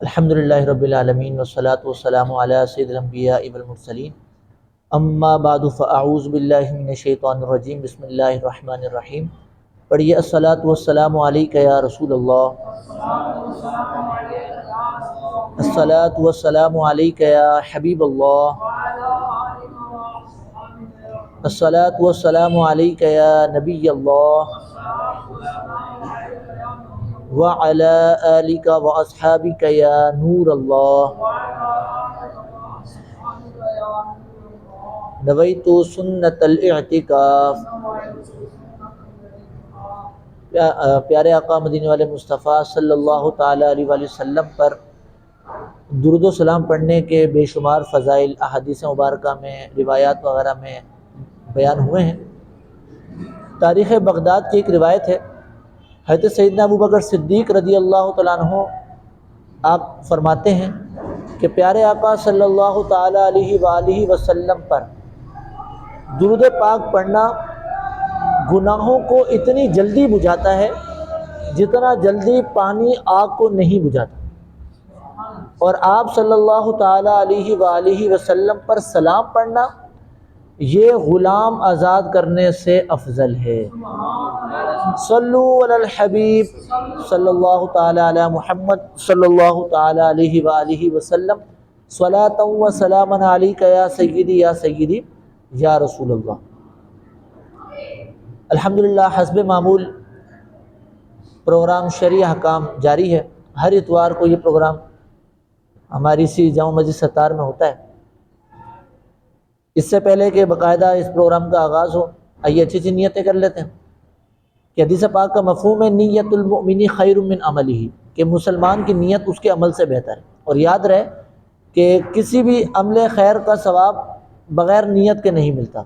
الحمدللہ رب العالمین والصلاة والسلام علی سید الانبیاء والمرسلین اما بعد فاعوذ باللہ من الشیطان الرجیم بسم اللہ الرحمن الرحیم۔ پڑھیے الصلاۃ والسلام علیک یا رسول اللہ، الصلاۃ والسلام علیک یا حبیب اللہ، الصلاۃ والسلام علیک یا نبی اللہ وعلى آلك وأصحابك يا نور الله۔ نویت سنت الاعتکاف۔ پیارے آقا مدینے والے مصطفیٰ صلی اللہ تعالیٰ علیہ وآلہ وسلم پر درود و سلام پڑھنے کے بے شمار فضائل احادیث مبارکہ میں، روایات وغیرہ میں بیان ہوئے ہیں۔ تاریخ بغداد کی ایک روایت ہے، حضرت سیدنا ابو بکر صدیق رضی اللہ تعالیٰ عنہ آپ فرماتے ہیں کہ پیارے آقا صلی اللہ تعالیٰ علیہ وآلہ وسلم پر درود پاک پڑھنا گناہوں کو اتنی جلدی بجھاتا ہے جتنا جلدی پانی آگ کو نہیں بجھاتا، اور آپ صلی اللہ تعالیٰ علیہ وآلہ وسلم پر سلام پڑھنا یہ غلام آزاد کرنے سے افضل ہے۔ صلو علی الحبیب صلی اللہ تعالی علی محمد صلی اللہ تعالی علیہ وآلہ وسلم، صلاۃ و سلاما علیک یا سیدی یا سیدی یا رسول اللہ۔ الحمدللہ حسب معمول پروگرام شرعی احکام جاری ہے۔ ہر اتوار کو یہ پروگرام ہماری اسی جامع مسجد ستار میں ہوتا ہے۔ اس سے پہلے کہ باقاعدہ اس پروگرام کا آغاز ہو، آئیے اچھی نیتیں کر لیتے ہیں کہ حدیث پاک کا مفہوم ہے نیت المؤمن خیر من عملہ، کہ مسلمان کی نیت اس کے عمل سے بہتر ہے۔ اور یاد رہے کہ کسی بھی عمل خیر کا ثواب بغیر نیت کے نہیں ملتا،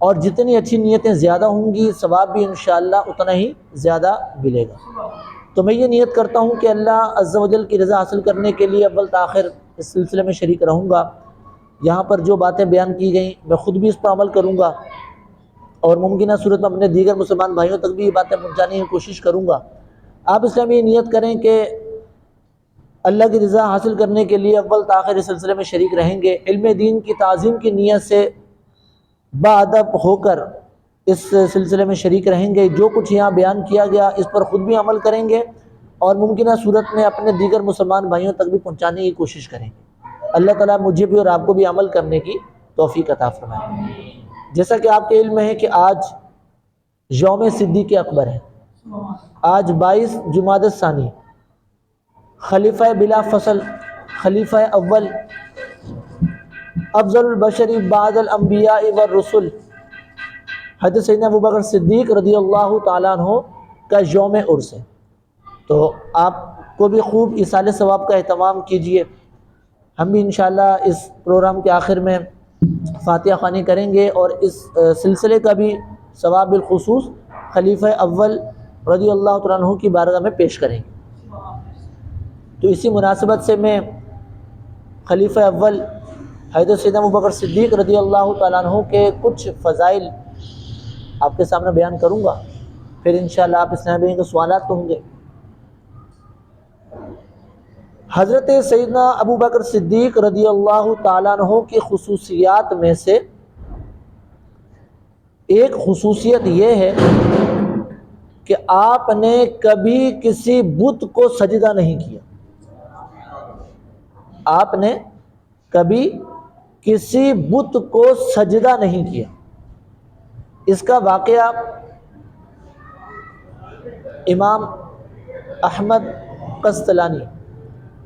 اور جتنی اچھی نیتیں زیادہ ہوں گی ثواب بھی انشاءاللہ اتنا ہی زیادہ ملے گا۔ تو میں یہ نیت کرتا ہوں کہ اللہ عز و جل کی رضا حاصل کرنے کے لیے اول تاخر اس سلسلے میں شریک رہوں گا۔ یہاں پر جو باتیں بیان کی گئیں میں خود بھی اس پر عمل کروں گا، اور ممکنہ صورت میں اپنے دیگر مسلمان بھائیوں تک بھی یہ باتیں پہنچانے کی کوشش کروں گا۔ آپ اس میں یہ نیت کریں کہ اللہ کی رضا حاصل کرنے کے لیے اول تاخر اس سلسلے میں شریک رہیں گے، علم دین کی تعظیم کی نیت سے باادب ہو کر اس سلسلے میں شریک رہیں گے۔ جو کچھ یہاں بیان کیا گیا اس پر خود بھی عمل کریں گے، اور ممکنہ صورت میں اپنے دیگر مسلمان بھائیوں تک بھی پہنچانے کی کوشش کریں گے۔ اللہ تعالیٰ مجھے بھی اور آپ کو بھی عمل کرنے کی توفیق عطا فرمائے۔ جیسا کہ آپ کے علم میں ہے کہ آج یوم صدیق اکبر ہے، آج 22 جمادی الثانی، خلیفہ بلا فصل، خلیفہ اول، افضل البشر بعد الانبیاء والرسل، حضرت سیدنا ابو بکر صدیق رضی اللہ تعالیٰ عنہ کا یوم عرس ہے۔ تو آپ کو بھی خوب ایصال ثواب کا اہتمام کیجئے۔ ہم بھی انشاءاللہ اس پروگرام کے آخر میں فاتحہ خوانی کریں گے، اور اس سلسلے کا بھی ثواب بالخصوص خلیفہ اول رضی اللہ تعالیٰ عنہ کی بارگاہ میں پیش کریں گے۔ تو اسی مناسبت سے میں خلیفہ اول حضرت سیدنا ابو بکر صدیق رضی اللہ تعالیٰ عنہ کے کچھ فضائل آپ کے سامنے بیان کروں گا، پھر انشاءاللہ آپ اس میں کے سوالات تو ہوں گے۔ حضرت سیدنا ابو بکر صدیق رضی اللہ تعالیٰ عنہ کی خصوصیات میں سے ایک خصوصیت یہ ہے کہ آپ نے کبھی کسی بت کو سجدہ نہیں کیا۔ آپ نے کبھی کسی بت کو سجدہ نہیں کیا۔ اس کا واقعہ امام احمد قسطلانی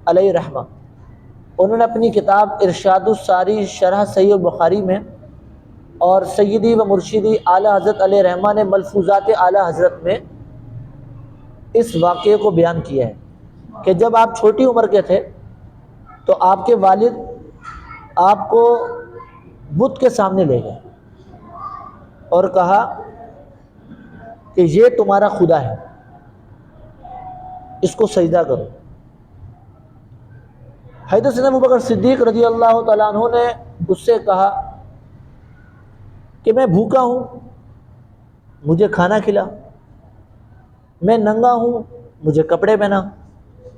علیہ رحمہ، انہوں نے اپنی کتاب ارشاد الساری شرح صحیح بخاری میں، اور سیدی و مرشدی اعلیٰ حضرت علیہ رحمہ نے ملفوظات اعلیٰ حضرت میں اس واقعے کو بیان کیا ہے کہ جب آپ چھوٹی عمر کے تھے تو آپ کے والد آپ کو بت کے سامنے لے گئے اور کہا کہ یہ تمہارا خدا ہے، اس کو سجدہ کرو۔ حضرت سیدنا ابو بکر صدیق رضی اللہ تعالیٰ عنہ نے اس سے کہا کہ میں بھوکا ہوں، مجھے کھانا کھلا، میں ننگا ہوں، مجھے کپڑے پہنا،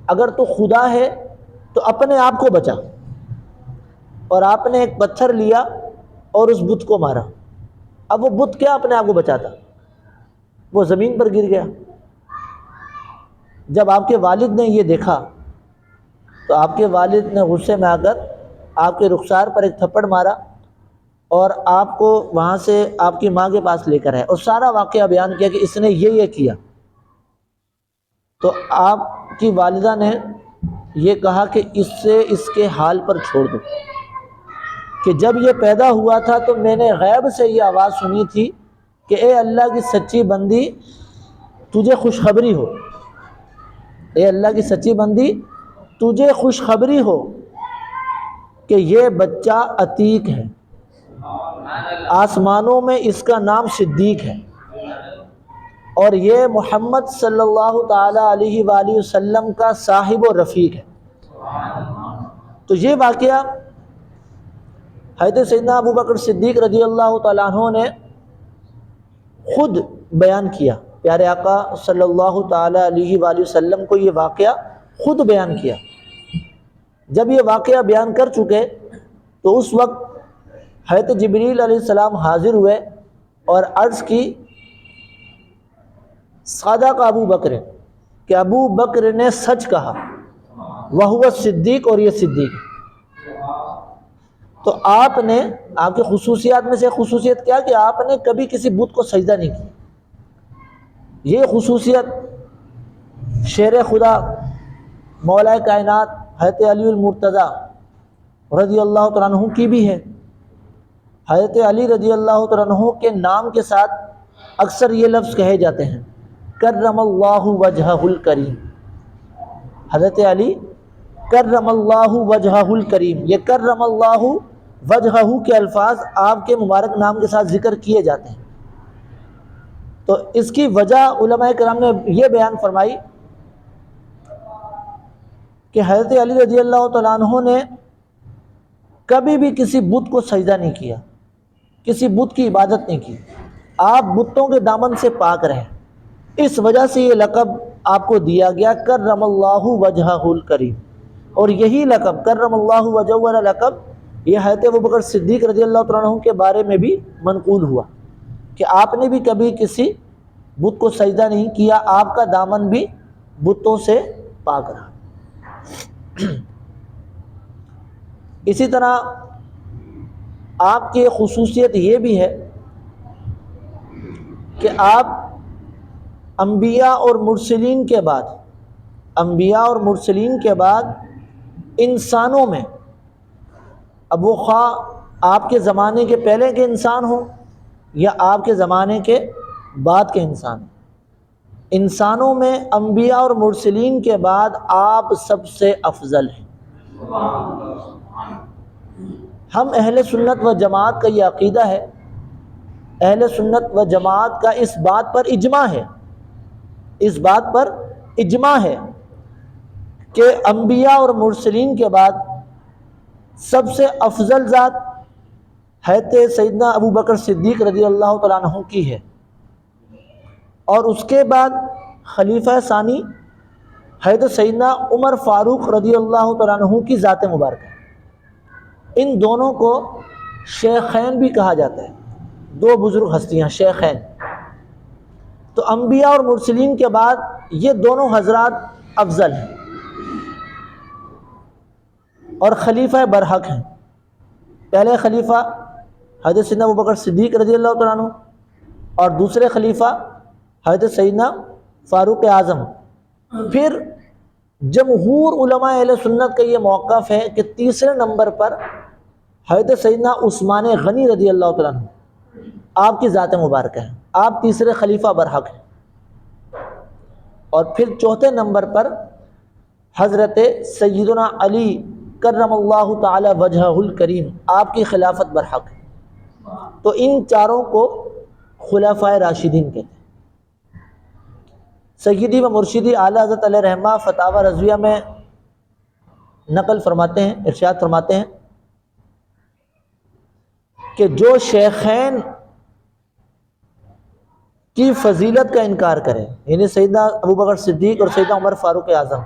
اگر تو خدا ہے تو اپنے آپ کو بچا، اور آپ نے ایک پتھر لیا اور اس بت کو مارا۔ اب وہ بت کیا اپنے آپ کو بچاتا، وہ زمین پر گر گیا۔ جب آپ کے والد نے یہ دیکھا تو آپ کے والد نے غصے میں آ کر آپ کے رخسار پر ایک تھپڑ مارا اور آپ کو وہاں سے آپ کی ماں کے پاس لے کر آئے اور سارا واقعہ بیان کیا کہ اس نے یہ کیا۔ تو آپ کی والدہ نے یہ کہا کہ اس سے اس کے حال پر چھوڑ دو، کہ جب یہ پیدا ہوا تھا تو میں نے غیب سے یہ آواز سنی تھی کہ اے اللہ کی سچی بندی تجھے خوشخبری ہو، اے اللہ کی سچی بندی تجھے خوشخبری ہو کہ یہ بچہ عتیق ہے، آسمانوں میں اس کا نام صدیق ہے، اور یہ محمد صلی اللہ تعالی علیہ وآلہ وسلم کا صاحب و رفیق ہے۔ تو یہ واقعہ حضرت سیدنا ابو بکر صدیق رضی اللہ تعالیٰ عنہ نے خود بیان کیا، پیارے آقا صلی اللہ تعالی علیہ وآلہ وسلم کو یہ واقعہ خود بیان کیا۔ جب یہ واقعہ بیان کر چکے تو اس وقت حضرت جبریل علیہ السلام حاضر ہوئے اور عرض کی صادق ابو بکر، کہ ابو بکر نے سچ کہا، وہو صدیق، اور یہ صدیق۔ تو آپ نے، آپ کی خصوصیات میں سے خصوصیت کیا کہ آپ نے کبھی کسی بت کو سجدہ نہیں کی۔ یہ خصوصیت شیر خدا مولا کائنات حضرت علی المرتضیٰ رضی اللہ تعالیٰ عنہ کی بھی ہے۔ حضرت علی رضی اللہ تعالیٰ عنہ کے نام کے ساتھ اکثر یہ لفظ کہے جاتے ہیں، کرم اللہ وجہہ الکریم۔ حضرت علی کرم اللہ وجہہ الکریم، یہ کرم اللہ وجہہ کے الفاظ آپ کے مبارک نام کے ساتھ ذکر کیے جاتے ہیں۔ تو اس کی وجہ علماء کرام نے یہ بیان فرمائی کہ حضرت علی رضی اللہ تعالیٰ عنہ نے کبھی بھی کسی بت کو سجدہ نہیں کیا، کسی بت کی عبادت نہیں کی، آپ بتوں کے دامن سے پاک رہے، اس وجہ سے یہ لقب آپ کو دیا گیا کرم اللہ وجہہ الکریم۔ اور یہی لقب کرم اللہ وجہہ والا لقب یہ حضرت ابوبکر صدیق رضی اللہ تعالیٰ عنہ کے بارے میں بھی منقول ہوا کہ آپ نے بھی کبھی کسی بت کو سجدہ نہیں کیا، آپ کا دامن بھی بتوں سے پاک رہا۔ اسی طرح آپ کی خصوصیت یہ بھی ہے کہ آپ انبیاء اور مرسلین کے بعد انسانوں میں، اب وہ خواہ آپ کے زمانے کے پہلے کے انسان ہوں یا آپ کے زمانے کے بعد کے انسانوں میں انبیاء اور مرسلین کے بعد آپ سب سے افضل ہیں۔ ہم اہل سنت و جماعت کا یہ عقیدہ ہے، اہل سنت و جماعت کا اس بات پر اجماع ہے کہ انبیاء اور مرسلین کے بعد سب سے افضل ذات حضرت سیدنا ابو بکر صدیق رضی اللہ تعالیٰ عنہ کی ہے، اور اس کے بعد خلیفہ ثانی حضرت سیدنا عمر فاروق رضی اللہ تعالیٰ عنہ کی ذات مبارکہ۔ ان دونوں کو شیخین بھی کہا جاتا ہے، دو بزرگ ہستیاں شیخین۔ تو انبیاء اور مرسلین کے بعد یہ دونوں حضرات افضل ہیں اور خلیفہ برحق ہیں۔ پہلے خلیفہ حضرت سیدنا ابوبکر صدیق رضی اللہ تعالیٰ عنہ اور دوسرے خلیفہ حضرت سیدنا فاروق اعظم۔ پھر جمہور علماء اہل سنت کا یہ موقف ہے کہ تیسرے نمبر پر حضرت سیدنا عثمان غنی رضی اللہ تعالیٰ عنہ آپ کی ذات مبارکہ ہے، آپ تیسرے خلیفہ برحق ہیں۔ اور پھر چوتھے نمبر پر حضرت سیدنا علی کرم اللہ تعالی وجہہ الکریم، آپ کی خلافت برحق ہے۔ تو ان چاروں کو خلفائے راشدین کہتے ہیں۔ سیدی و مرشدی اعلیٰ حضرت علیہ رحمہ فتاوی رضویہ میں نقل فرماتے ہیں، ارشاد فرماتے ہیں کہ جو شیخین کی فضیلت کا انکار کرے، یعنی سیدنا ابوبکر صدیق اور سیدنا عمر فاروق اعظم،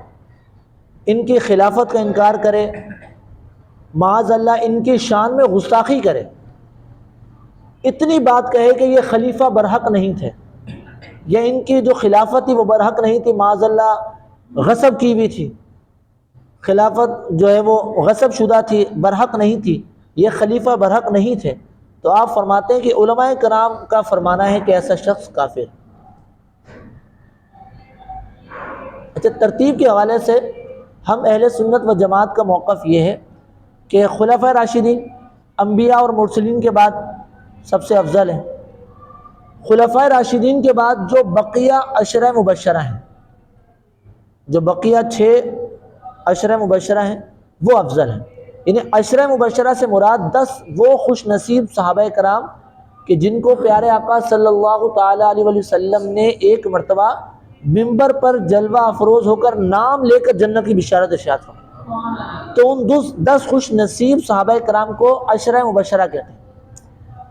ان کی خلافت کا انکار کرے، معاذ اللہ ان کی شان میں گستاخی کرے، اتنی بات کہے کہ یہ خلیفہ برحق نہیں تھے، یا ان کی جو خلافت تھی وہ برحق نہیں تھی، معاذ اللہ غصب کی ہوئی تھی، خلافت جو ہے وہ غصب شدہ تھی، برحق نہیں تھی، یہ خلیفہ برحق نہیں تھے، تو آپ فرماتے ہیں کہ علماء کرام کا فرمانا ہے کہ ایسا شخص کافر۔ اچھا، ترتیب کے حوالے سے ہم اہل سنت و جماعت کا موقف یہ ہے کہ خلفائے راشدین انبیاء اور مرسلین کے بعد سب سے افضل ہیں۔ خلفائے راشدین کے بعد جو بقیہ عشرہ مبشرہ ہیں، جو بقیہ 6 عشرہ مبشرہ ہیں وہ افضل ہیں۔ یعنی عشرہ مبشرہ سے مراد 10 وہ خوش نصیب صحابہ کرام کہ جن کو پیارے آقا صلی اللہ تعالیٰ علیہ وسلم نے ایک مرتبہ منبر پر جلوہ افروز ہو کر نام لے کر جنت کی بشارت ارشاد فرمائی، تو ان 10 خوش نصیب صحابہ کرام کو عشرہ مبشرہ کہتے ہیں،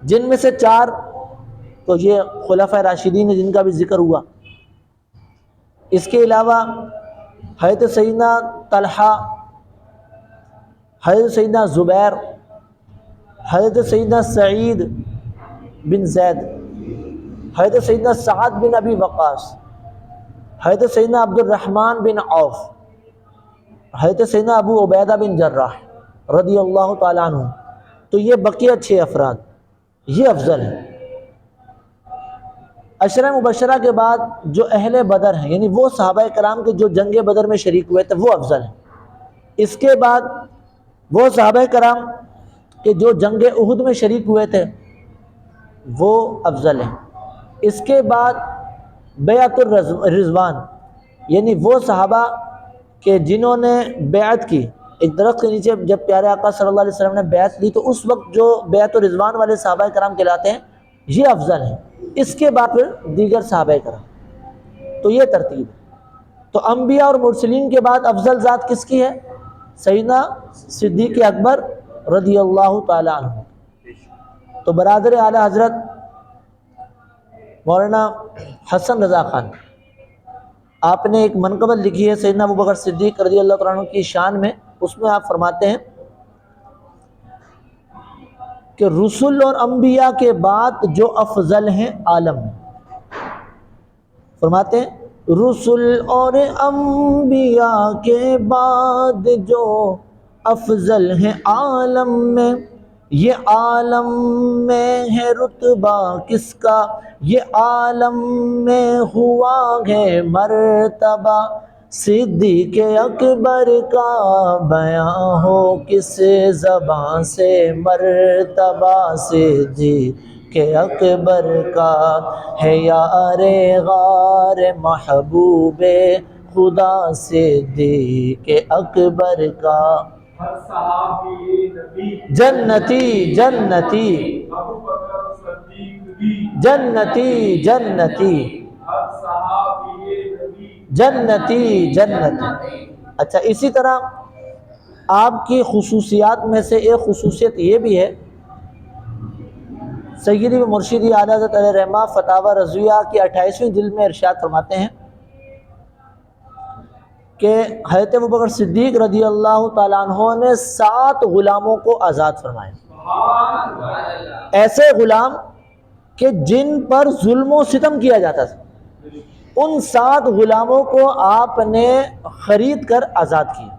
جن میں سے 4 تو یہ خلفائے راشدین ہیں جن کا بھی ذکر ہوا۔ اس کے علاوہ حضرت سیدنا طلحہ، حضرت سیدنا زبیر، حضرت سیدنا سعید بن زید، حضرت سیدنا سعد بن ابی وقاص، حضرت سیدنا عبد الرحمن بن عوف، حضرت سیدنا ابو عبیدہ بن جراح رضی اللہ تعالیٰ عنہ، تو یہ بقیہ 6 افراد یہ افضل ہیں۔ عشرہ مبشرہ کے بعد جو اہل بدر ہیں، یعنی وہ صحابہ کرام کے جو جنگ بدر میں شریک ہوئے تھے وہ افضل ہیں۔ اس کے بعد وہ صحابہ کرام کہ جو جنگ احد میں شریک ہوئے تھے وہ افضل ہیں۔ اس کے بعد بیعت الرضوان، یعنی وہ صحابہ کہ جنہوں نے بیعت کی، ایک درخت کے نیچے جب پیارے آقا صلی اللہ علیہ وسلم نے بیعت لی تو اس وقت جو بیعت الرضوان والے صحابہ کرام کہلاتے ہیں یہ افضل ہیں۔ اس کے بعد پھر دیگر صحابہ کرام، تو یہ ترتیب ہے۔ تو انبیاء اور مرسلین کے بعد افضل ذات کس کی ہے؟ سیدنا صدیق اکبر رضی اللہ تعالی عنہ۔ تو برادر اعلی حضرت مولانا حسن رضا خان، آپ نے ایک منقبت لکھی ہے سیدنا ابوبکر صدیق رضی اللہ تعالیٰ عنہ کی شان میں، اس میں آپ فرماتے ہیں کہ رسول اور انبیاء کے بعد جو افضل ہیں عالم میں، فرماتے ہیں رسول اور انبیاء کے بعد جو افضل ہیں عالم میں، یہ عالم میں ہے رتبہ کس کا، یہ عالم میں ہوا ہے مرتبہ، صدیق اکبر کا بیان ہو کس زبان سے مرتبہ، صدیق اکبر کا ہے یار غار محبوب خدا، صدیق اکبر کا ہر صحابی نبی جنتی جنتی ابوبکر صدیق بھی جنتی جنتی ہر صحابی نبی جنتی جنتی۔ اچھا، اسی طرح آپ کی خصوصیات میں سے ایک خصوصیت یہ بھی ہے، سیدی و مرشدی اعلیٰ حضرت علیہ رحمہ فتاوی رضویہ کی 28ویں جلد میں ارشاد فرماتے ہیں کہ حضرت ابوبکر صدیق رضی اللہ تعالیٰ عنہ نے 7 غلاموں کو آزاد فرمایا، ایسے غلام کہ جن پر ظلم و ستم کیا جاتا تھا، ان 7 غلاموں کو آپ نے خرید کر آزاد کیا۔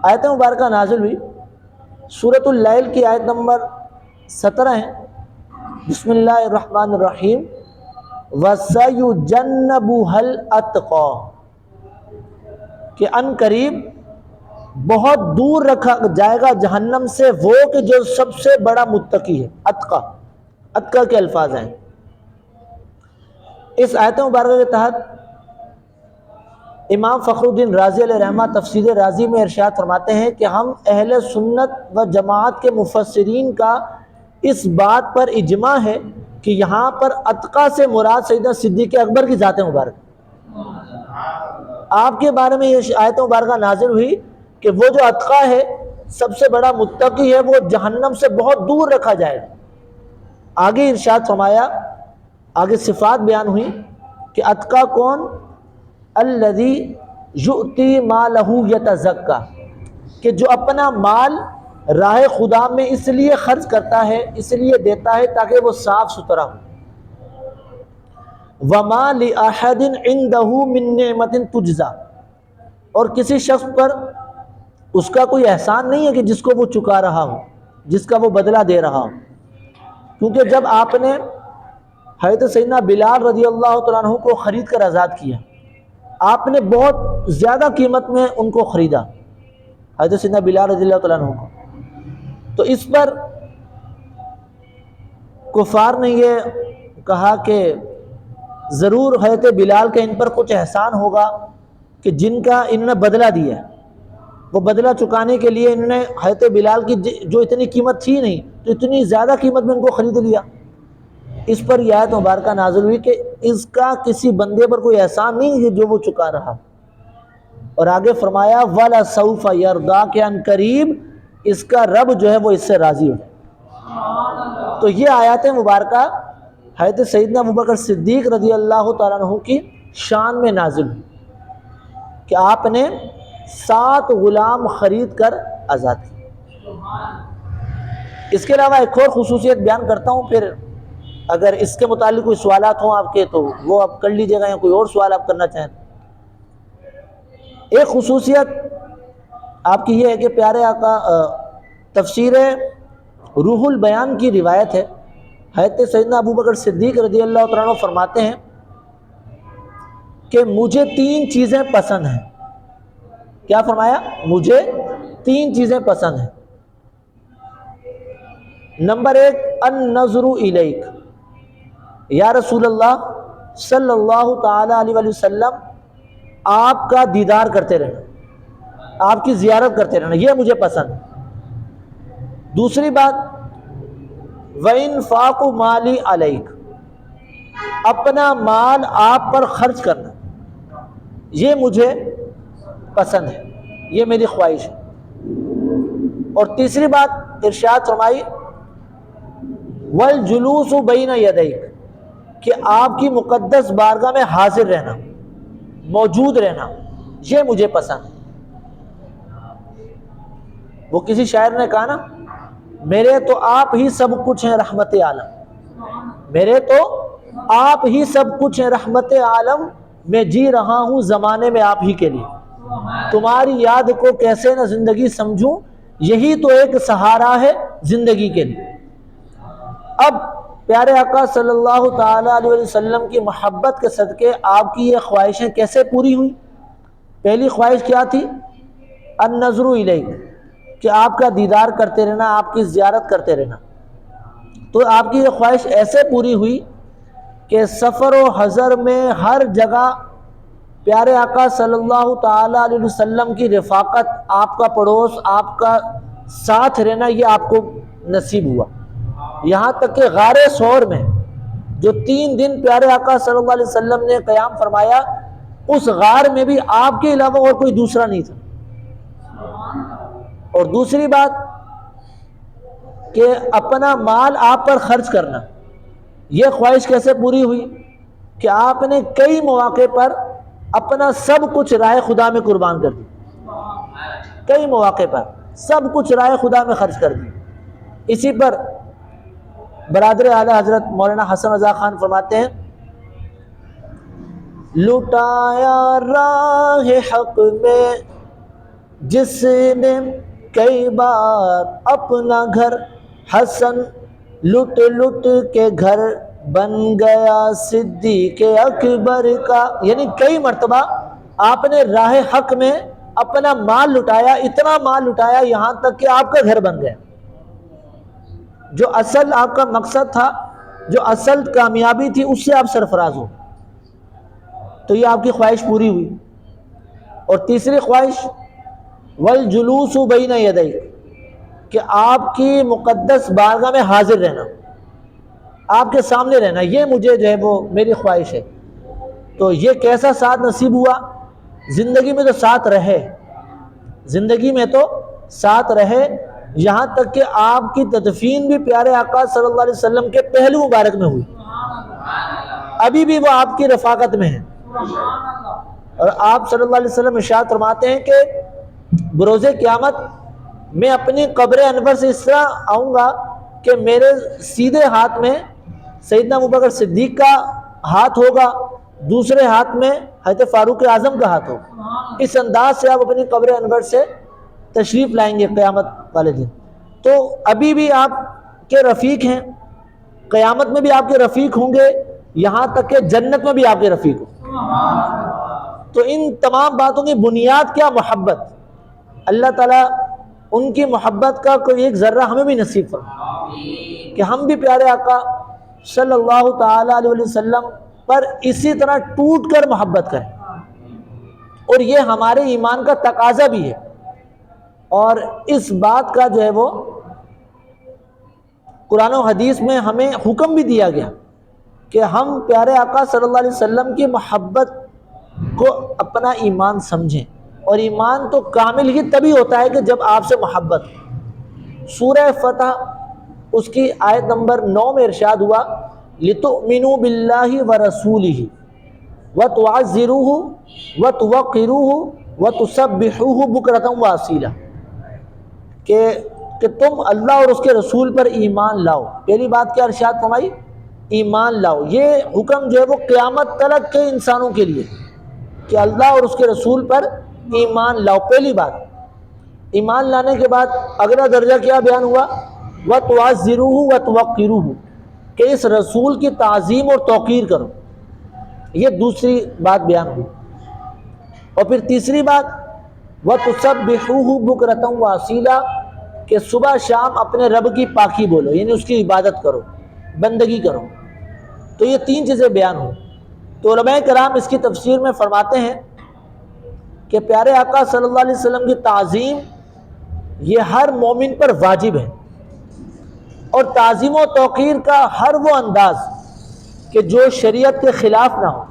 آیت مبارکہ نازل ہوئی، سورۃ اللیل کی آیت نمبر 17 ہے، بسم اللہ الرحمن الرحیم، وَسَيُجَنَّبُهَا الْأَتْقَى، کہ ان قریب بہت دور رکھا جائے گا جہنم سے وہ کہ جو سب سے بڑا متقی ہے۔ اتقا، اتقا کے الفاظ ہیں۔ اس آیت مبارکہ کے تحت امام فخر الدین رازی علیہ رحمہ تفسیر رازی میں ارشاد فرماتے ہیں کہ ہم اہل سنت و جماعت کے مفسرین کا اس بات پر اجماع ہے کہ یہاں پر اتقا سے مراد سیدنا صدیق اکبر کی ذات مبارک، آپ کے بارے میں یہ آیت مبارکہ نازل ہوئی کہ وہ جو اتقا ہے، سب سے بڑا متقی ہے، وہ جہنم سے بہت دور رکھا جائے گا۔ آگے ارشاد فرمایا، آگے صفات بیان ہوئی کہ اتقا کون؟ الذی یؤتی مالہ یتزکا، کہ جو اپنا مال راہ خدا میں اس لیے خرچ کرتا ہے، اس لیے دیتا ہے تاکہ وہ صاف ستھرا ہو. وما لأحد عنده من نعمت تجزا، اور کسی شخص پر اس کا کوئی احسان نہیں ہے کہ جس کو وہ چکا رہا ہو، جس کا وہ بدلہ دے رہا ہو. کیونکہ جب آپ نے حضرت سیدنا بلال رضی اللہ تعالیٰ عنہ کو خرید کر آزاد کیا، آپ نے بہت زیادہ قیمت میں ان کو خریدا، حضرت سیدنا بلال رضی اللہ تعالیٰ عنہ کو. تو اس پر کفار نے یہ کہا کہ ضرور حضرت بلال کا ان پر کچھ احسان ہوگا کہ جن کا انہوں نے بدلہ دیا ہے، وہ بدلہ چکانے کے لیے انہوں نے حضرت بلال کی جو اتنی قیمت تھی نہیں تو اتنی زیادہ قیمت میں ان کو خرید لیا. اس پر یہ آیت مبارکہ نازل ہوئی کہ اس کا کسی بندے پر کوئی احسان نہیں ہے جو وہ چکا رہا. اور آگے فرمایا وَلَسَوْفَ يَرْضَا، کہ ان قریب اس کا رب جو ہے وہ اس سے راضی ہو جائے. تو یہ آیات مبارکہ حضرت سیدنا ابوبکر صدیق رضی اللہ تعالیٰ عنہ کی شان میں نازل ہوئی کہ آپ نے 7 غلام خرید کر آزاد کیے. اس کے علاوہ ایک اور خصوصیت بیان کرتا ہوں، پھر اگر اس کے متعلق کوئی سوالات ہوں آپ کے تو وہ آپ کر لیجیے گا، یا کوئی اور سوال آپ کرنا چاہیں. ایک خصوصیت آپ کی یہ ہے کہ پیارے آقا تفسیر روح البیان کی روایت ہے، حضرت سیدنا ابوبکر صدیق رضی اللہ تعالیٰ عنہ فرماتے ہیں کہ مجھے 3 چیزیں پسند ہیں. کیا فرمایا؟ مجھے 3 چیزیں پسند ہیں. نمبر 1 النظر الیک، یا رسول اللہ صلی اللہ تعالی علیہ وآلہ وسلم آپ کا دیدار کرتے رہنا، آپ کی زیارت کرتے رہنا، یہ مجھے پسند ہے. دوسری بات وَإِنفَاقُ مَالِي عَلَيْكَ، اپنا مال آپ پر خرچ کرنا، یہ مجھے پسند ہے، یہ میری خواہش ہے. اور تیسری بات ارشاد فرمائی وَالْجُلُوسُ بَيْنَ يَدَيْكَ، کہ آپ کی مقدس بارگاہ میں حاضر رہنا، موجود رہنا، یہ مجھے پسند ہے. وہ کسی شاعر نے کہا نا، میرے تو آپ ہی سب کچھ ہیں رحمت عالم، میرے تو آپ ہی سب کچھ ہیں رحمت عالم، میں جی رہا ہوں زمانے میں آپ ہی کے لیے، تمہاری یاد کو کیسے نہ زندگی سمجھوں، یہی تو ایک سہارا ہے زندگی کے لیے. اب پیارے آقا صلی اللہ تعالیٰ علیہ وسلم کی محبت کے صدقے آپ کی یہ خواہشیں کیسے پوری ہوئی؟ پہلی خواہش کیا تھی؟ النظر الیک، کہ آپ کا دیدار کرتے رہنا، آپ کی زیارت کرتے رہنا. تو آپ کی یہ خواہش ایسے پوری ہوئی کہ سفر و حضر میں ہر جگہ پیارے آقا صلی اللہ تعالیٰ علیہ وسلم کی رفاقت، آپ کا پڑوس، آپ کا ساتھ رہنا، یہ آپ کو نصیب ہوا. یہاں تک کہ غار ثور میں جو 3 دن پیارے آقا صلی اللہ علیہ وسلم نے قیام فرمایا، اس غار میں بھی آپ کے علاوہ اور کوئی دوسرا نہیں تھا. اور دوسری بات کہ اپنا مال آپ پر خرچ کرنا، یہ خواہش کیسے پوری ہوئی کہ آپ نے کئی مواقع پر اپنا سب کچھ راہ خدا میں قربان کر دیا، کئی مواقع پر سب کچھ راہ خدا میں خرچ کر دیا. اسی پر برادر اعلیٰ حضرت مولانا حسن رضا خان فرماتے ہیں لٹایا راہ حق میں جس نے کئی بار اپنا گھر، حسن لٹ لٹ کے گھر بن گیا صدیق اکبر کا. یعنی کئی مرتبہ آپ نے راہ حق میں اپنا مال لٹایا، اتنا مال لٹایا یہاں تک کہ آپ کا گھر بن گیا. جو اصل آپ کا مقصد تھا، جو اصل کامیابی تھی، اس سے آپ سرفراز ہو. تو یہ آپ کی خواہش پوری ہوئی. اور تیسری خواہش والجلوس بین یدیک، کہ آپ کی مقدس بارگاہ میں حاضر رہنا، آپ کے سامنے رہنا، یہ مجھے جو ہے وہ میری خواہش ہے. تو یہ کیسا ساتھ نصیب ہوا؟ زندگی میں تو ساتھ رہے، زندگی میں تو ساتھ رہے، یہاں تک کہ آپ کی تدفین بھی پیارے آقا صلی اللہ علیہ وسلم کے پہلو مبارک میں ہوئی. ابھی بھی وہ آپ کی رفاقت میں ہیں. اور آپ صلی اللہ علیہ وسلم ارشاد فرماتے ہیں کہ بروز قیامت میں اپنی قبر انور سے اس طرح آؤں گا کہ میرے سیدھے ہاتھ میں سیدنا ابوبکر صدیق کا ہاتھ ہوگا، دوسرے ہاتھ میں حضرت فاروق اعظم کا ہاتھ ہوگا۔ اس انداز سے آپ اپنی قبر انور سے تشریف لائیں گے قیامت والے دن۔ تو ابھی بھی آپ کے رفیق ہیں، قیامت میں بھی آپ کے رفیق ہوں گے، یہاں تک کہ جنت میں بھی آپ کے رفیق ہوں۔ تو ان تمام باتوں کی بنیاد کیا؟ محبت۔ اللہ تعالیٰ ان کی محبت کا کوئی ایک ذرہ ہمیں بھی نصیب فرمائے کہ ہم بھی پیارے آقا صلی اللہ تعالیٰ علیہ وسلم پر اسی طرح ٹوٹ کر محبت کریں، اور یہ ہمارے ایمان کا تقاضا بھی ہے، اور اس بات کا جو ہے وہ قرآن و حدیث میں ہمیں حکم بھی دیا گیا کہ ہم پیارے آقا صلی اللہ علیہ وسلم کی محبت کو اپنا ایمان سمجھیں، اور ایمان تو کامل ہی تبھی ہوتا ہے کہ جب آپ سے محبت ہو۔ سورہ فتح اس کی آیت نمبر 9 میں ارشاد ہوا لِتُؤْمِنُوا بِاللَّهِ وَرَسُولِهِ وَتُعَزِّرُوهُ وَتُوَقِّرُوهُ وَتُسَبِّحُوهُ بُكْرَةً وَأَصِيلًا کہ تم اللہ اور اس کے رسول پر ایمان لاؤ۔ پہلی بات کیا ارشاد فرمائی؟ ایمان لاؤ۔ یہ حکم جو ہے وہ قیامت تلک کے انسانوں کے لیے کہ اللہ اور اس کے رسول پر ایمان لاؤ۔ پہلی بات ایمان لانے کے بعد اگلا درجہ کیا بیان ہوا؟ وَتُعَزِّرُوهُ وَتُوَقِّرُوهُ کہ اس رسول کی تعظیم اور توقیر کرو، یہ دوسری بات بیان ہوئی۔ اور پھر تیسری بات وَتُسَبِّحُوهُ بُكْرَةً وَأَصِيلًا کہ صبح شام اپنے رب کی پاکی بولو، یعنی اس کی عبادت کرو، بندگی کرو۔ تو یہ تین چیزیں بیان ہوں۔ تو علماء کرام اس کی تفسیر میں فرماتے ہیں کہ پیارے آقا صلی اللہ علیہ وسلم کی تعظیم یہ ہر مومن پر واجب ہے، اور تعظیم و توقیر کا ہر وہ انداز کہ جو شریعت کے خلاف نہ ہو،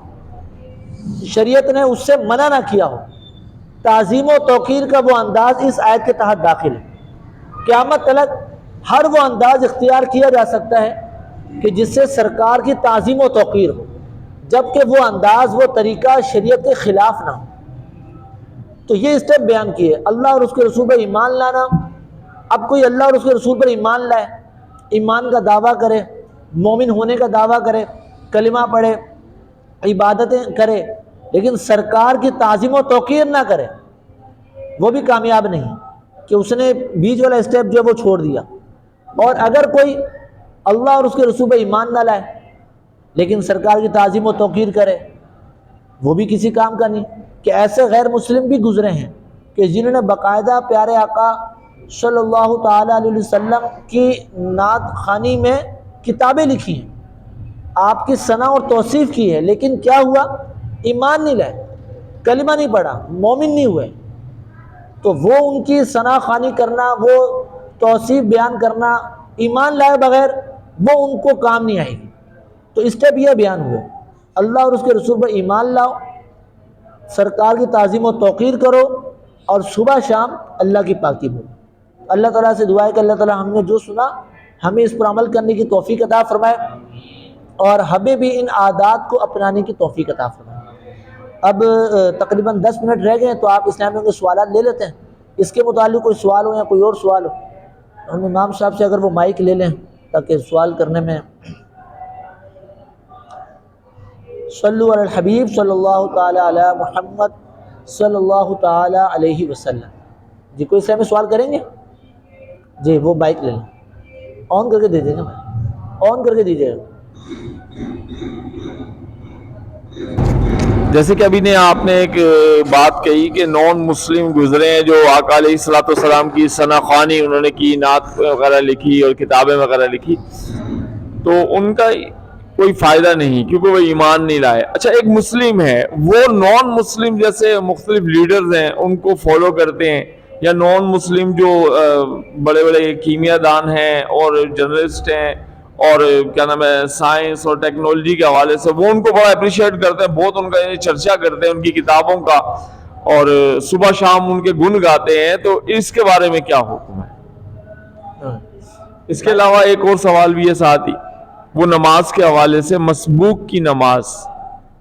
شریعت نے اس سے منع نہ کیا ہو، تعظیم و توقیر کا وہ انداز اس آیت کے تحت داخل ہے۔ قیامت تلک ہر وہ انداز اختیار کیا جا سکتا ہے کہ جس سے سرکار کی تعظیم و توقیر ہو، جبکہ وہ انداز وہ طریقہ شریعت کے خلاف نہ ہو۔ تو یہ اسٹیپ بیان کیے، اللہ اور اس کے رسول پر ایمان لانا۔ اب کوئی اللہ اور اس کے رسول پر ایمان لائے، ایمان کا دعویٰ کرے، مومن ہونے کا دعویٰ کرے، کلمہ پڑھے، عبادتیں کرے، لیکن سرکار کی تعظیم و توقیر نہ کرے، وہ بھی کامیاب نہیں کہ اس نے بیچ والا اسٹیپ جو ہے وہ چھوڑ دیا۔ اور اگر کوئی اللہ اور اس کے رسول پر ایمان نہ لائے لیکن سرکار کی تعظیم و توقیر کرے، وہ بھی کسی کام کا نہیں۔ کہ ایسے غیر مسلم بھی گزرے ہیں کہ جنہوں نے باقاعدہ پیارے آقا صلی اللہ تعالیٰ علیہ وسلم کی نعت خوانی میں کتابیں لکھی ہیں، آپ کی ثنا اور توصیف کی ہے، لیکن کیا ہوا؟ ایمان نہیں لائے، کلمہ نہیں پڑھا، مومن نہیں ہوئے۔ تو وہ ان کی ثنا خوانی کرنا، وہ توصیف بیان کرنا ایمان لائے بغیر، وہ ان کو کام نہیں آئے گی۔ تو اسٹیپ یہ بیان ہوئے، اللہ اور اس کے رسول پر ایمان لاؤ، سرکار کی تعظیم و توقیر کرو، اور صبح شام اللہ کی پاکی بولو۔ اللہ تعالیٰ سے دعا ہے کہ اللہ تعالیٰ ہم نے جو سنا ہمیں اس پر عمل کرنے کی توفیق عطا فرمائے، اور ہمیں بھی ان عادات کو اپنانے کی توفیق عطا فرمائے۔ اب تقریباً 10 منٹ رہ گئے ہیں، تو آپ اسلامیوں کے سوالات لے لیتے ہیں۔ اس کے متعلق کوئی سوال ہو یا کوئی اور سوال ہو، ہم امام صاحب سے اگر وہ مائک لے لیں تاکہ سوال کرنے میں۔ صلو علی الحبیب صلی اللہ تعالی علی محمد صلی اللہ تعالی علیہ وسلم۔ جی کوئی اسلامی سوال کریں گے؟ جی وہ مائک لے لیں، آن کر کے دے دیں گے، آن کر کے دیجیے گا۔ جیسے کہ ابھی نے آپ نے ایک بات کہی کہ نان مسلم گزرے ہیں جو آقا علیہ الصلوۃ والسلام کی ثنا خوانی انہوں نے کی، نعت وغیرہ لکھی اور کتابیں وغیرہ لکھی، تو ان کا کوئی فائدہ نہیں کیونکہ وہ ایمان نہیں لائے۔ اچھا ایک مسلم ہے، وہ نان مسلم جیسے مختلف لیڈرز ہیں ان کو فالو کرتے ہیں، یا نان مسلم جو بڑے بڑے کیمیا دان ہیں اور جرنلسٹ ہیں اور کیا نام ہے سائنس اور ٹیکنالوجی کے حوالے سے، وہ ان کو بڑا اپریشیٹ کرتے ہیں، بہت ان کا چرچا کرتے ہیں ان کی کتابوں کا، اور صبح شام ان کے گن گاتے ہیں، تو اس کے بارے میں کیا حکم ہے؟ اس کے علاوہ ایک اور سوال بھی ہے ساتھ ہی، وہ نماز کے حوالے سے، مسبوق کی نماز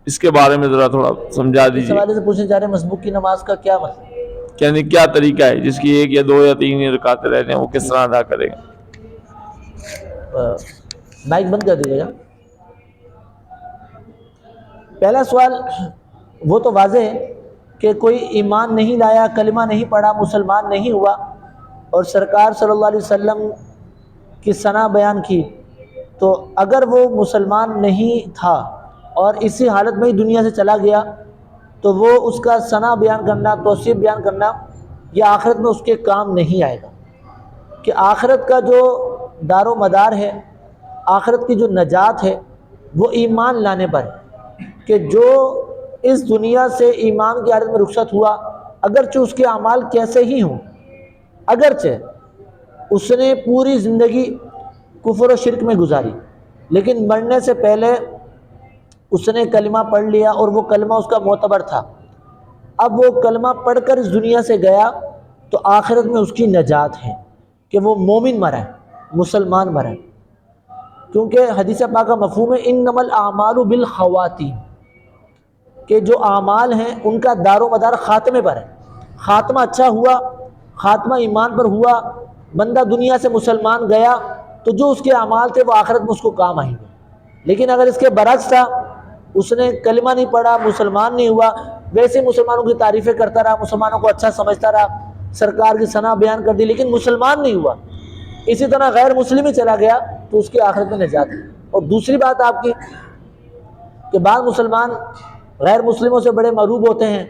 اس کے بارے میں ذرا تھوڑا سمجھا اس دیجیے، حوالے سے پوچھنے جا رہے ہیں مسبوق کی نماز کا کیا مطلب؟ یعنی کیا طریقہ ہے جس کی 1 یا 2 یا 3 ہی رکعتیں رہتے ہیں، وہ کس طرح ادا کرے گا؟ مائک بند کر دیجیے گا۔ پہلا سوال وہ تو واضح ہے کہ کوئی ایمان نہیں لایا، کلمہ نہیں پڑھا، مسلمان نہیں ہوا، اور سرکار صلی اللہ علیہ وسلم کی ثنا بیان کی، تو اگر وہ مسلمان نہیں تھا اور اسی حالت میں ہی دنیا سے چلا گیا تو وہ اس کا ثنا بیان کرنا، توصیف بیان کرنا یہ آخرت میں اس کے کام نہیں آئے گا، کہ آخرت کا جو دار و مدار ہے، آخرت کی جو نجات ہے وہ ایمان لانے پر ہے، کہ جو اس دنیا سے ایمان کی حالت میں رخصت ہوا، اگرچہ اس کے اعمال کیسے ہی ہوں، اگرچہ اس نے پوری زندگی کفر و شرک میں گزاری، لیکن مرنے سے پہلے اس نے کلمہ پڑھ لیا اور وہ کلمہ اس کا معتبر تھا، اب وہ کلمہ پڑھ کر اس دنیا سے گیا تو آخرت میں اس کی نجات ہے کہ وہ مومن مرا ہے، مسلمان مرا ہے، کیونکہ حدیث پاک کا مفہوم ہے انما الاعمال بالخواتیم، کہ جو اعمال ہیں ان کا دار و مدار خاتمے پر ہے، خاتمہ اچھا ہوا، خاتمہ ایمان پر ہوا، بندہ دنیا سے مسلمان گیا تو جو اس کے اعمال تھے وہ آخرت میں اس کو کام آئیں گے، لیکن اگر اس کے برعکس تھا، اس نے کلمہ نہیں پڑھا، مسلمان نہیں ہوا، ویسے مسلمانوں کی تعریفیں کرتا رہا، مسلمانوں کو اچھا سمجھتا رہا، سرکار کی ثنا بیان کر دی، لیکن مسلمان نہیں ہوا، اسی طرح غیر مسلم ہی چلا گیا تو اس کی آخرت میں نجات ہے۔ اور دوسری بات آپ کی کہ بعض مسلمان غیر مسلموں سے بڑے محبوب ہوتے ہیں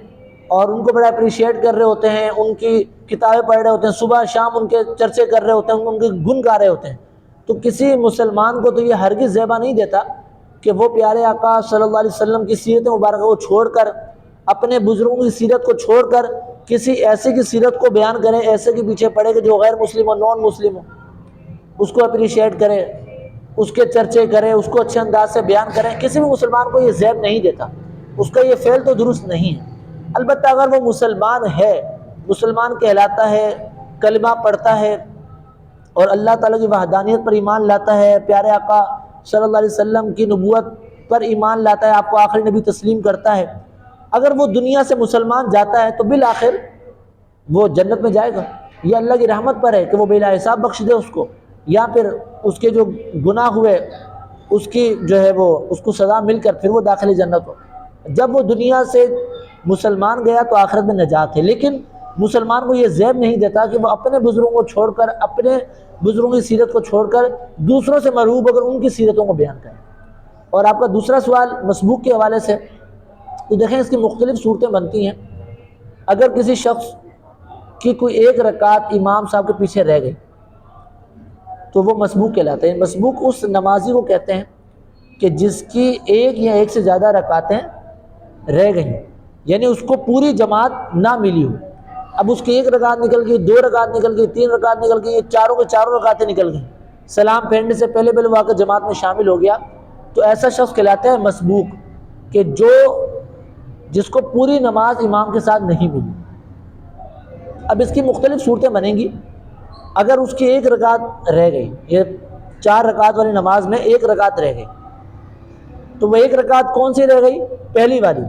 اور ان کو بڑا اپریشیٹ کر رہے ہوتے ہیں، ان کی کتابیں پڑھ رہے ہوتے ہیں، صبح شام ان کے چرچے کر رہے ہوتے ہیں، ان کے گن گا رہے ہوتے ہیں، تو کسی مسلمان کو تو یہ ہرگز زیبا نہیں دیتا کہ وہ پیارے آقا صلی اللہ علیہ وسلم کی سیرت مبارکہ کو چھوڑ کر، اپنے بزرگوں کی سیرت کو چھوڑ کر کسی ایسے کی سیرت کو بیان کرے، ایسے کے پیچھے پڑے کہ جو غیر مسلم ہو، نان مسلم ہو، اس کو اپریشیٹ کرے، اس کے چرچے کرے، اس کو اچھے انداز سے بیان کریں۔ کسی بھی مسلمان کو یہ زیب نہیں دیتا، اس کا یہ فعل تو درست نہیں ہے۔ البتہ اگر وہ مسلمان ہے، مسلمان کہلاتا ہے، کلمہ پڑھتا ہے اور اللہ تعالیٰ کی وحدانیت پر ایمان لاتا ہے، پیارے آقا صلی اللہ علیہ وسلم کی نبوت پر ایمان لاتا ہے، آپ کو آخری نبی تسلیم کرتا ہے، اگر وہ دنیا سے مسلمان جاتا ہے تو بالآخر وہ جنت میں جائے گا، یہ اللہ کی رحمت پر ہے کہ وہ بلا حساب بخش دے اس کو، یا پھر اس کے جو گناہ ہوئے اس کی جو ہے وہ اس کو سزا مل کر پھر وہ داخل جنت ہو۔ جب وہ دنیا سے مسلمان گیا تو آخرت میں نجات ہے، لیکن مسلمان کو یہ زیب نہیں دیتا کہ وہ اپنے بزرگوں کو چھوڑ کر، اپنے بزرگوں کی سیرت کو چھوڑ کر دوسروں سے مرعوب اگر ان کی سیرتوں کو بیان کریں۔ اور آپ کا دوسرا سوال مسبوق کے حوالے سے، تو دیکھیں اس کی مختلف صورتیں بنتی ہیں۔ اگر کسی شخص کی کوئی ایک رکعت امام صاحب کے پیچھے رہ گئی تو وہ مسبوق کہلاتے ہیں۔ مسبوق اس نمازی کو کہتے ہیں کہ جس کی ایک یا ایک سے زیادہ رکعتیں رہ گئیں، یعنی اس کو پوری جماعت نہ ملی ہو، اب اس کی ایک رکعت نکل گئی، 2 رکعت نکل گئی، 3 رکعت نکل گئی، یہ چاروں کے چاروں رکعتیں نکل گئیں، سلام پھیرنے سے پہلے وہ آ کر جماعت میں شامل ہو گیا، تو ایسا شخص کہلاتا ہے مسبوق، کہ جس کو پوری نماز امام کے ساتھ نہیں ملی۔ اب اس کی مختلف صورتیں بنیں گی۔ اگر اس کی ایک رکعت رہ گئی، یہ 4 رکعت والی نماز میں ایک رکعت رہ گئی، تو وہ ایک رکعت کون سی رہ گئی؟ پہلی والی۔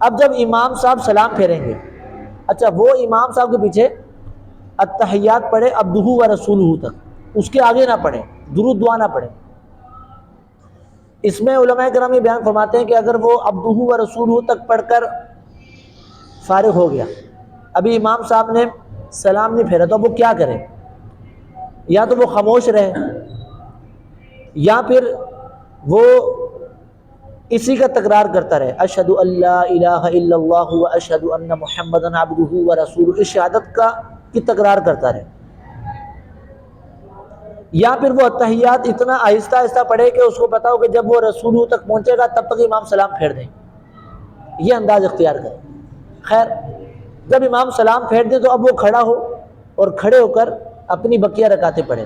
اب جب امام صاحب سلام پھیریں گے، اچھا وہ امام صاحب کے پیچھے التحیات پڑھے عبدہ و رسولہ تک، اس کے آگے نہ پڑھے، درود دعا نہ پڑھے۔ اس میں علماء کرام یہ بیان فرماتے ہیں کہ اگر وہ عبدہ و رسولہ تک پڑھ کر فارغ ہو گیا، ابھی امام صاحب نے سلام نہیں پھیرا، تو اب وہ کیا کرے؟ یا تو وہ خاموش رہے، یا پھر وہ اسی کا تکرار کرتا رہے، اشہد ان لا الہ الا اللہ و اشہد ان محمدًا عبدہ و رسولہ، اس شہادت کی تکرار کرتا رہے، یا پھر وہ التحیات اتنا آہستہ آہستہ پڑھے کہ اس کو پتا ہو کہ جب وہ رسولہ تک پہنچے گا تب تک امام سلام پھیر دیں، یہ انداز اختیار کرے۔ خیر، جب امام سلام پھیر دیں تو اب وہ کھڑا ہو اور کھڑے ہو کر اپنی بقیہ رکعتیں پڑھے۔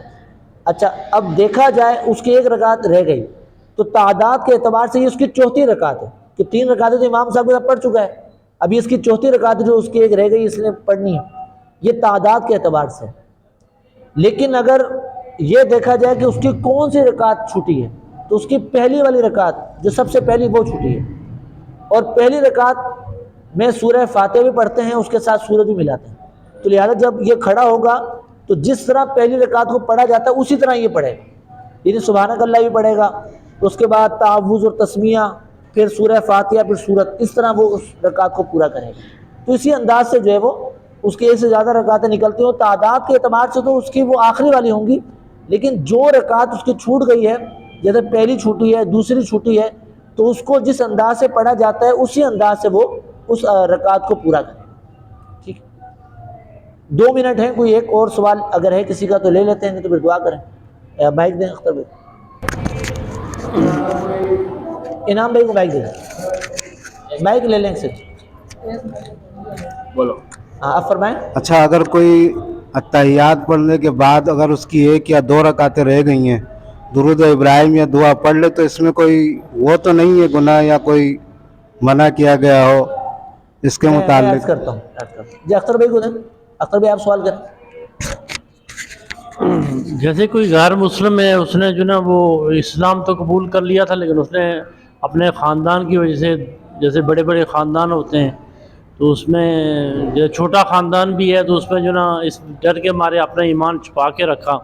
اچھا، اب دیکھا جائے اس کی ایک رکعت رہ گئی تو تعداد کے اعتبار سے یہ اس کی 4تھی رکعت ہے، کہ 3 رکعتیں تو امام صاحب کے ساتھ پڑھ چکا ہے، ابھی اس کی 4تھی رکعت جو اس کی ایک رہ گئی اس نے پڑھنی ہے، یہ تعداد کے اعتبار سے۔ لیکن اگر یہ دیکھا جائے کہ اس کی کون سی رکعت چھوٹی ہے، تو اس کی پہلی والی رکعت جو سب سے پہلی وہ چھوٹی ہے، اور پہلی رکعت میں سورہ فاتحہ بھی پڑھتے ہیں، اس کے ساتھ سورت بھی ملاتے ہیں. تو لہٰذا جب یہ کھڑا ہوگا تو جس طرح پہلی رکعت کو پڑھا جاتا ہے اسی طرح یہ پڑھے گا، یعنی سبحانک اللہ بھی پڑھے گا، اس کے بعد تعوذ اور تسمیہ، پھر سورہ فاتحہ، پھر سورت، اس طرح وہ اس رکعت کو پورا کرے گا. تو اسی انداز سے جو ہے وہ اس کی ایک سے زیادہ رکعتیں نکلتی ہیں. تعداد کے اعتبار سے تو اس کی وہ آخری والی ہوں گی، لیکن جو رکعت اس کی چھوٹ گئی ہے، جیسے پہلی چھوٹی ہے، دوسری چھوٹی ہے، تو اس کو جس انداز سے پڑھا جاتا ہے اسی انداز سے وہ اس رکعت کو پورا کرے. ٹھیک ہے، 2 منٹ ہیں. کوئی ایک اور سوال اگر ہے کسی کا تو لے لیتے ہیں، نہیں تو پھر دعا کریں. مائک دیں اختر بھائی، انعام بھائی کو مائک دیں، مائک لے لیں سے. بولو. ہاں آپ فرمائیں. اچھا، اگر کوئی اتحیات پڑھنے کے بعد اگر اس کی 1 یا 2 رکعتیں رہ گئی ہیں، درود ابراہیم یا دعا پڑھ لے، تو اس میں کوئی وہ تو نہیں ہے گناہ یا کوئی منع کیا گیا ہو اس کے میں عرض متعلق؟ کرتا ہوں جی اختر بھائی کو دیں. اختر بھائی آپ سوال کریں. جیسے کوئی غیر مسلم ہے، اس نے جو نا وہ اسلام تو قبول کر لیا تھا، لیکن اس نے اپنے خاندان کی وجہ سے، جیسے بڑے بڑے خاندان ہوتے ہیں تو اس میں جو چھوٹا خاندان بھی ہے تو اس میں جو نا اس ڈر کے مارے اپنا ایمان چھپا کے رکھا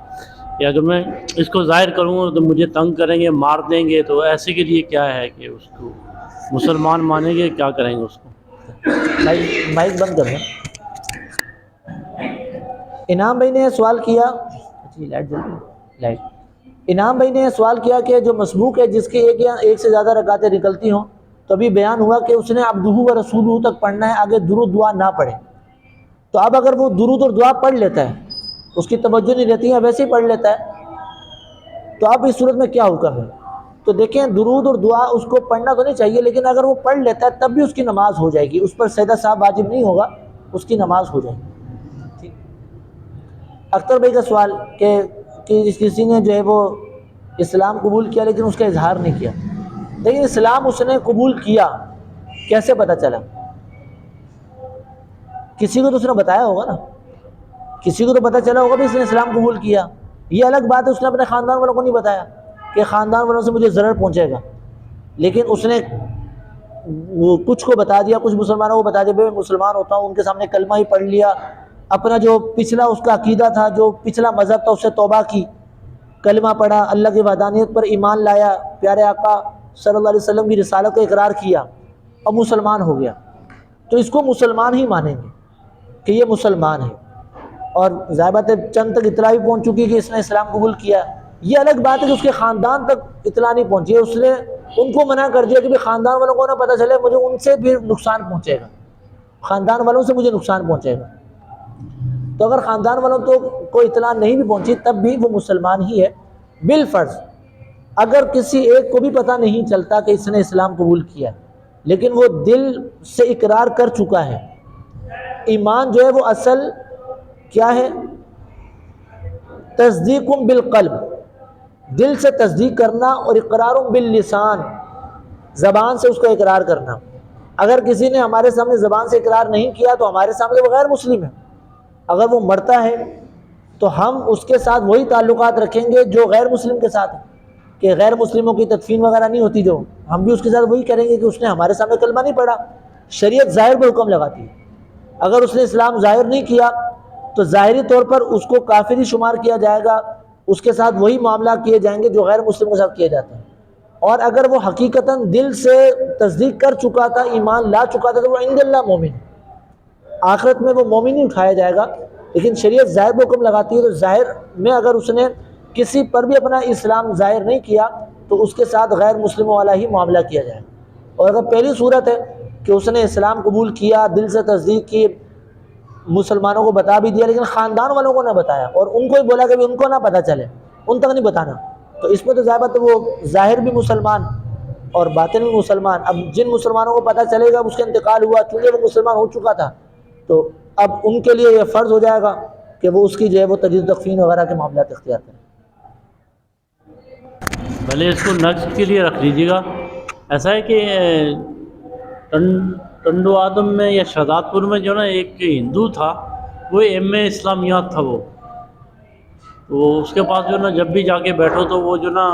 کہ اگر میں اس کو ظاہر کروں گا تو مجھے تنگ کریں گے، مار دیں گے. تو ایسے کے لیے کیا ہے کہ اس کو مسلمان مانیں گے، کیا کریں گے اس کو؟ مائک بند کر دیں. انعام بھائی نے سوال کیا، لائٹ انعام بھائی نے سوال کیا کہ جو مسبوق ہے جس کی ایک یا ایک سے زیادہ رکعتیں نکلتی ہوں، تو ابھی بیان ہوا کہ اس نے عبدہ و رسولہ تک پڑھنا ہے، آگے درود دعا نہ پڑھے. تو اب اگر وہ درود اور دعا پڑھ لیتا ہے، اس کی توجہ نہیں رہتی ہے، ویسے ہی پڑھ لیتا ہے، تو اب اس صورت میں کیا حکم ہے؟ تو دیکھیں درود اور دعا اس کو پڑھنا تو نہیں چاہیے، لیکن اگر وہ پڑھ لیتا ہے تب بھی اس کی نماز ہو جائے گی، اس پر سجدہ صاحب واجب نہیں ہوگا، اس کی نماز ہو جائے گی. ٹھیک. اختر بھائی کا سوال کہ کسی نے جو ہے وہ اسلام قبول کیا لیکن اس کا اظہار نہیں کیا. لیکن اسلام اس نے قبول کیا کیسے پتہ چلا؟ کسی کو تو اس نے بتایا ہوگا نا، کسی کو تو پتہ چلا ہوگا بھی اس نے اسلام قبول کیا. یہ الگ بات ہے اس نے اپنے خاندان والوں کو نہیں بتایا کہ خاندان والوں سے مجھے ضرر پہنچے گا، لیکن اس نے وہ کچھ کو بتا دیا، کچھ مسلمانوں کو بتا دیا میں مسلمان ہوتا ہوں، ان کے سامنے کلمہ ہی پڑھ لیا، اپنا جو پچھلا اس کا عقیدہ تھا، جو پچھلا مذہب تھا، اس سے توبہ کی، کلمہ پڑھا، اللہ کی وحدانیت پر ایمان لایا، پیارے آقا صلی اللہ علیہ وسلم کی رسالت کا اقرار کیا اور مسلمان ہو گیا. تو اس کو مسلمان ہی مانیں گے کہ یہ مسلمان ہے. اور ظاہر بات ہے چند تک اطلاع بھی پہنچ چکی کہ اس نے اسلام قبول کیا. یہ الگ بات ہے کہ اس کے خاندان تک اطلاع نہیں پہنچی ہے، اس نے ان کو منع کر دیا کہ بھی خاندان والوں کو نہ پتہ چلے، مجھے ان سے بھی نقصان پہنچے گا، خاندان والوں سے مجھے نقصان پہنچے گا. تو اگر خاندان والوں کو اطلاع نہیں بھی پہنچی تب بھی وہ مسلمان ہی ہے بالفرض. اگر کسی ایک کو بھی پتہ نہیں چلتا کہ اس نے اسلام قبول کیا لیکن وہ دل سے اقرار کر چکا ہے، ایمان جو ہے وہ اصل کیا ہے؟ تصدیق بالقلب، دل سے تصدیق کرنا، اور اقرار باللسان، زبان سے اس کا اقرار کرنا. اگر کسی نے ہمارے سامنے زبان سے اقرار نہیں کیا تو ہمارے سامنے وہ غیر مسلم ہے. اگر وہ مرتا ہے تو ہم اس کے ساتھ وہی تعلقات رکھیں گے جو غیر مسلم کے ساتھ ہیں، کہ غیر مسلموں کی تدفین وغیرہ نہیں ہوتی، جو ہم بھی اس کے ساتھ وہی کریں گے کہ اس نے ہمارے سامنے کلمہ نہیں پڑھا. شریعت ظاہر پہ حکم لگاتی ہے. اگر اس نے اسلام ظاہر نہیں کیا تو ظاہری طور پر اس کو کافر ہی شمار کیا جائے گا، اس کے ساتھ وہی معاملہ کیے جائیں گے جو غیر مسلم کے ساتھ کیے جاتے ہیں. اور اگر وہ حقیقتاً دل سے تصدیق کر چکا تھا، ایمان لا چکا تھا، تو وہ عند اللہ مومن، آخرت میں وہ مومن ہی اٹھایا جائے گا. لیکن شریعت ظاہر پہ حکم لگاتی ہے، تو ظاہر میں اگر اس نے کسی پر بھی اپنا اسلام ظاہر نہیں کیا تو اس کے ساتھ غیر مسلموں والا ہی معاملہ کیا جائے. اور اگر پہلی صورت ہے کہ اس نے اسلام قبول کیا، دل سے تصدیق کی، مسلمانوں کو بتا بھی دیا لیکن خاندان والوں کو نہ بتایا، اور ان کو ہی بولا کہ ان کو نہ پتہ چلے، ان تک نہیں بتانا، تو اس میں تو ظاہر بات ہے وہ ظاہر بھی مسلمان اور باطن بھی مسلمان. اب جن مسلمانوں کو پتہ چلے گا اس کا انتقال ہوا، چونکہ وہ مسلمان ہو چکا تھا، تو اب ان کے لیے یہ فرض ہو جائے گا کہ وہ اس کی جو ہے وہ تجدید تکفین وغیرہ کے معاملات اختیار کریں. بھلے اس کو نقد کے لیے رکھ لیجیے گا. ایسا ہے کہ ٹنڈو آدم میں یا شہزاد پور میں جو نا ایک ہندو تھا، وہ ایم.اے اسلامیات تھا، وہ اس کے پاس جو نا جب بھی جا کے بیٹھو تو وہ جو نا